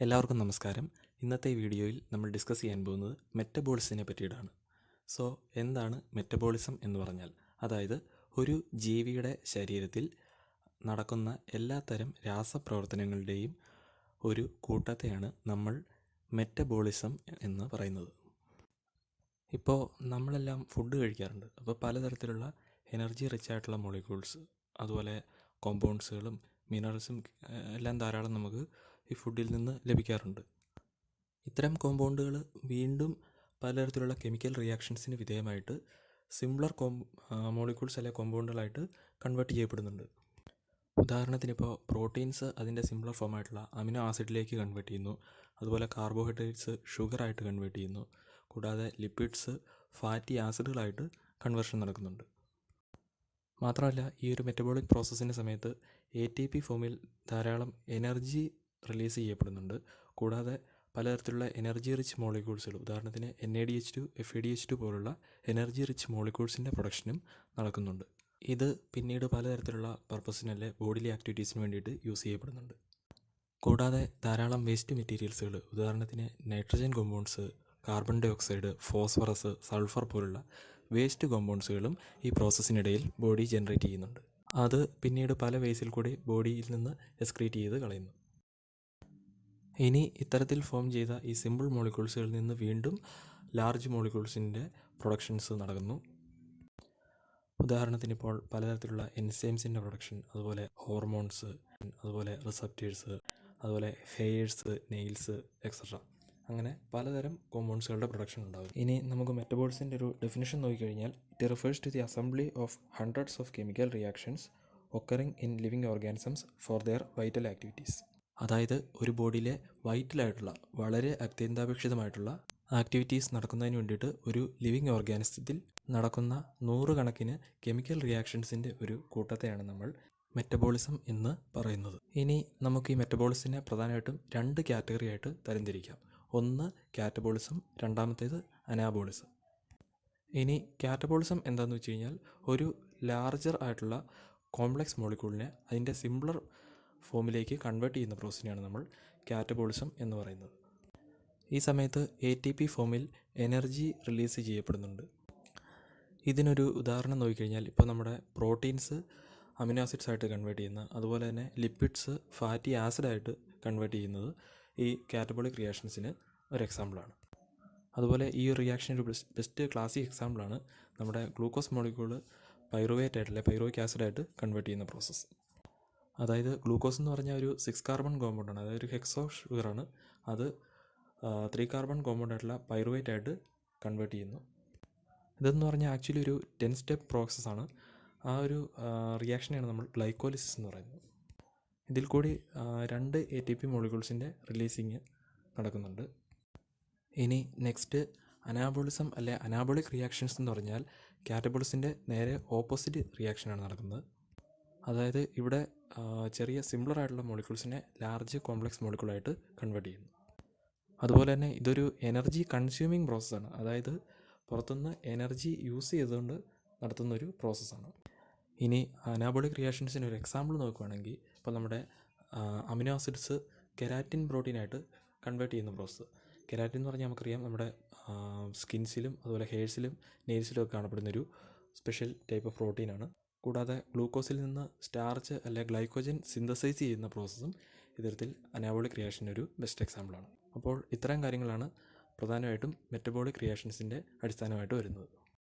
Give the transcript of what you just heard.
എല്ലാവർക്കും നമസ്കാരം. ഇന്നത്തെ വീഡിയോയിൽ നമ്മൾ ഡിസ്കസ് ചെയ്യാൻ പോകുന്നത് മെറ്റബോളിസത്തിനെ പറ്റിയിട്ടാണ്. സോ എന്താണ് മെറ്റബോളിസം എന്ന് പറഞ്ഞാൽ, അതായത് ഒരു ജീവിയുടെ ശരീരത്തിൽ നടക്കുന്ന എല്ലാത്തരം രാസപ്രവർത്തനങ്ങളുടെയും ഒരു കൂട്ടത്തെയാണ് നമ്മൾ മെറ്റബോളിസം എന്ന് പറയുന്നത്. ഇപ്പോൾ നമ്മളെല്ലാം ഫുഡ് കഴിക്കാറുണ്ട്. അപ്പോൾ പലതരത്തിലുള്ള എനർജി റിച്ച് ആയിട്ടുള്ള മോളിക്യൂൾസ്, അതുപോലെ കോമ്പൗണ്ട്സുകളും മിനറൽസും എല്ലാം ധാരാളം നമുക്ക് ഈ ഫുഡിൽ നിന്ന് ലഭിക്കാറുണ്ട്. ഇത്തരം കോമ്പൗണ്ടുകൾ വീണ്ടും പലതരത്തിലുള്ള കെമിക്കൽ റിയാക്ഷൻസിന് വിധേയമായിട്ട് സിംപ്ലർ മോളിക്യൂൾസ് അല്ലെങ്കിൽ കോമ്പൗണ്ടുകളായിട്ട് കൺവേർട്ട് ചെയ്യപ്പെടുന്നുണ്ട്. ഉദാഹരണത്തിന് ഇപ്പോൾ പ്രോട്ടീൻസ് അതിൻ്റെ സിംപ്ലർ ഫോമായിട്ടുള്ള അമിനോ ആസിഡിലേക്ക് കൺവേർട്ട് ചെയ്യുന്നു. അതുപോലെ കാർബോഹൈഡ്രേറ്റ്സ് ഷുഗറായിട്ട് കൺവേർട്ട് ചെയ്യുന്നു. കൂടാതെ ലിപ്പിഡ്സ് ഫാറ്റി ആസിഡുകളായിട്ട് കൺവേർഷൻ നടക്കുന്നുണ്ട്. മാത്രമല്ല, ഈ ഒരു മെറ്റബോളിക് പ്രോസസ്സിൻ്റെ സമയത്ത് ATP ഫോമിൽ ധാരാളം എനർജി റിലീസ് ചെയ്യപ്പെടുന്നുണ്ട്. കൂടാതെ പലതരത്തിലുള്ള എനർജി റിച്ച് മോളിക്യൂൾസുകൾ, ഉദാഹരണത്തിന് NADH2, FADH2 പോലുള്ള എനർജി റിച്ച് മോളിക്യൂൾസിൻ്റെ പ്രൊഡക്ഷനും നടക്കുന്നുണ്ട്. ഇത് പിന്നീട് പലതരത്തിലുള്ള പർപ്പസിനല്ലേ ബോഡിലി ആക്ടിവിറ്റീസിന് വേണ്ടിയിട്ട് യൂസ് ചെയ്യപ്പെടുന്നുണ്ട്. കൂടാതെ ധാരാളം വേസ്റ്റ് മെറ്റീരിയൽസുകൾ, ഉദാഹരണത്തിന് nitrogen compounds, carbon dioxide, phosphorus, sulphur പോലുള്ള വേസ്റ്റ് കോമ്പൗണ്ട്സുകളും ഈ പ്രോസസ്സിനിടയിൽ ബോഡി ജനറേറ്റ് ചെയ്യുന്നുണ്ട്. അത് പിന്നീട് പല വേസിൽ കൂടി ബോഡിയിൽ നിന്ന് എക്സ്ക്രീറ്റ് ചെയ്ത് കളയുന്നു. ഇനി ഇത്തരത്തിൽ ഫോം ചെയ്ത ഈ സിമ്പിൾ മോളിക്യൂൾസുകളിൽ നിന്ന് വീണ്ടും ലാർജ് മോളിക്യൂൾസിൻ്റെ പ്രൊഡക്ഷൻസ് നടക്കുന്നു. ഉദാഹരണത്തിന് ഇപ്പോൾ പലതരത്തിലുള്ള എൻസൈംസിൻ്റെ പ്രൊഡക്ഷൻ, അതുപോലെ ഹോർമോൺസ്, അതുപോലെ റിസപ്റ്റേഴ്സ്, അതുപോലെ ഹെയർസ്, നെയിൽസ് എക്സെട്ര, അങ്ങനെ പലതരം കോമ്പൗണ്ട്സുകളുടെ പ്രൊഡക്ഷൻ ഉണ്ടാകും. ഇനി നമുക്ക് മെറ്റബോളിസത്തിൻ്റെ ഒരു ഡെഫിനിഷൻ നോക്കിക്കഴിഞ്ഞാൽ, it refers to the assembly of hundreds of chemical reactions occurring in living organisms for their vital activities. അതായത് ഒരു ബോഡിയിലെ വൈറ്റലായിട്ടുള്ള വളരെ അത്യന്താപേക്ഷിതമായിട്ടുള്ള ആക്ടിവിറ്റീസ് നടക്കുന്നതിന് വേണ്ടിയിട്ട് ഒരു ലിവിങ് ഓർഗാനിസത്തിൽ നടക്കുന്ന നൂറുകണക്കിന് കെമിക്കൽ റിയാക്ഷൻസിൻ്റെ ഒരു കൂട്ടത്തെയാണ് നമ്മൾ മെറ്റബോളിസം എന്ന് പറയുന്നത്. ഇനി നമുക്ക് ഈ മെറ്റബോളിസത്തിനെ പ്രധാനമായിട്ടും 2 കാറ്റഗറി ആയിട്ട് തരംതിരിക്കാം. ഒന്ന് കാറ്റബോളിസം, രണ്ടാമത്തേത് അനാബോളിസം. ഇനി കാറ്റബോളിസം എന്താണെന്ന് വെച്ച് കഴിഞ്ഞാൽ, ഒരു ലാർജർ ആയിട്ടുള്ള കോംപ്ലക്സ് മോളിക്യൂളിനെ അതിൻ്റെ സിംപ്ലർ ഫോമിലേക്ക് കൺവേർട്ട് ചെയ്യുന്ന പ്രോസസ്സിനെയാണ് നമ്മൾ കാറ്റബോളിസം എന്ന് പറയുന്നത്. ഈ സമയത്ത് ATP ഫോമിൽ എനർജി റിലീസ് ചെയ്യപ്പെടുന്നുണ്ട്. ഇതിനൊരു ഉദാഹരണം നോക്കിക്കഴിഞ്ഞാൽ, ഇപ്പോൾ നമ്മുടെ പ്രോട്ടീൻസ് അമിനോ ആസിഡ്സ് ആയിട്ട് കൺവേർട്ട് ചെയ്യുന്ന, അതുപോലെ തന്നെ ലിപ്പിഡ്സ് ഫാറ്റി ആസിഡായിട്ട് കൺവേർട്ട് ചെയ്യുന്നത് ഈ കാറ്റബോളിക് റിയാക്ഷൻസിന് ഒരു എക്സാമ്പിളാണ്. അതുപോലെ ഈ റിയാക്ഷൻ ഒരു ബെസ്റ്റ് ക്ലാസിക് എക്സാമ്പിളാണ് നമ്മുടെ ഗ്ലൂക്കോസ് മോളിക്യൂള് പൈറുവേറ്റ് ആയിട്ടല്ലേ പൈറുവിക് ആസിഡായിട്ട് കൺവേർട്ട് ചെയ്യുന്ന പ്രോസസ്സ്. അതായത് ഗ്ലൂക്കോസ് എന്ന് പറഞ്ഞാൽ ഒരു 6 കാർബൺ കോമ്പൗണ്ടാണ്, അതായത് ഒരു ഹെക്സോ ഷുഗറാണ്. അത് 3 കാർബൺ കോമ്പൗണ്ടായിട്ടുള്ള പൈറുവേറ്റ് ആയിട്ട് കൺവേർട്ട് ചെയ്യുന്നു. ഇതെന്ന് പറഞ്ഞാൽ ആക്ച്വലി ഒരു 10 സ്റ്റെപ്പ് പ്രോസസ്സാണ്. ആ ഒരു റിയാക്ഷനെയാണ് നമ്മൾ ഗ്ലൈക്കോലിസിസ് എന്ന് പറയുന്നത്. ഇതിൽ കൂടി 2 ATP മോളിക്യൂൾസിൻ്റെ റിലീസിങ് നടക്കുന്നുണ്ട്. ഇനി നെക്സ്റ്റ് അനാബോളിസം അല്ലെ അനാബോളിക് റിയാക്ഷൻസ് എന്ന് പറഞ്ഞാൽ കാറ്റബോളിസിൻ്റെ നേരെ ഓപ്പോസിറ്റ് റിയാക്ഷനാണ് നടക്കുന്നത്. അതായത് ഇവിടെ ചെറിയ സിംപ്ലർ ആയിട്ടുള്ള മോളിക്യൂൾസിനെ ലാർജ് കോംപ്ലക്സ് മോളിക്യൂളായിട്ട് കൺവേർട്ട് ചെയ്യുന്നു. അതുപോലെ തന്നെ ഇതൊരു എനർജി കൺസ്യൂമിങ് പ്രോസസ്സാണ്. അതായത് പുറത്തുനിന്ന് എനർജി യൂസ് ചെയ്തുകൊണ്ട് നടത്തുന്നൊരു പ്രോസസ്സാണ്. ഇനി അനാബോളിക് റിയാക്ഷൻസിന് ഒരു എക്സാമ്പിൾ നോക്കുകയാണെങ്കിൽ, ഇപ്പോൾ നമ്മുടെ അമിനോ ആസിഡ്സ് കെരാറ്റിൻ പ്രോട്ടീനായിട്ട് കൺവേർട്ട് ചെയ്യുന്ന പ്രോസസ്സ്. കെരാറ്റിൻ എന്ന് പറഞ്ഞാൽ നമുക്കറിയാം, നമ്മുടെ സ്കിൻസിലും അതുപോലെ ഹെയർസിലും നെയിൽസിലും ഒക്കെ കാണപ്പെടുന്നൊരു സ്പെഷ്യൽ ടൈപ്പ് ഓഫ് പ്രോട്ടീനാണ്. കൂടാതെ ഗ്ലൂക്കോസിൽ നിന്ന് സ്റ്റാർച്ച് അല്ലെങ്കിൽ ഗ്ലൈക്കോജൻ സിന്തസൈസ് ചെയ്യുന്ന പ്രോസസ്സും ഇത്തരത്തിൽ അനാബോളിക് റിയാക്ഷൻ്റെ ഒരു ബെസ്റ്റ് എക്സാമ്പിളാണ്. അപ്പോൾ ഇത്തരം കാര്യങ്ങളാണ് പ്രധാനമായിട്ടും മെറ്റബോളിക് റിയാക്ഷൻസിൻ്റെ അടിസ്ഥാനമായിട്ട് വരുന്നത്.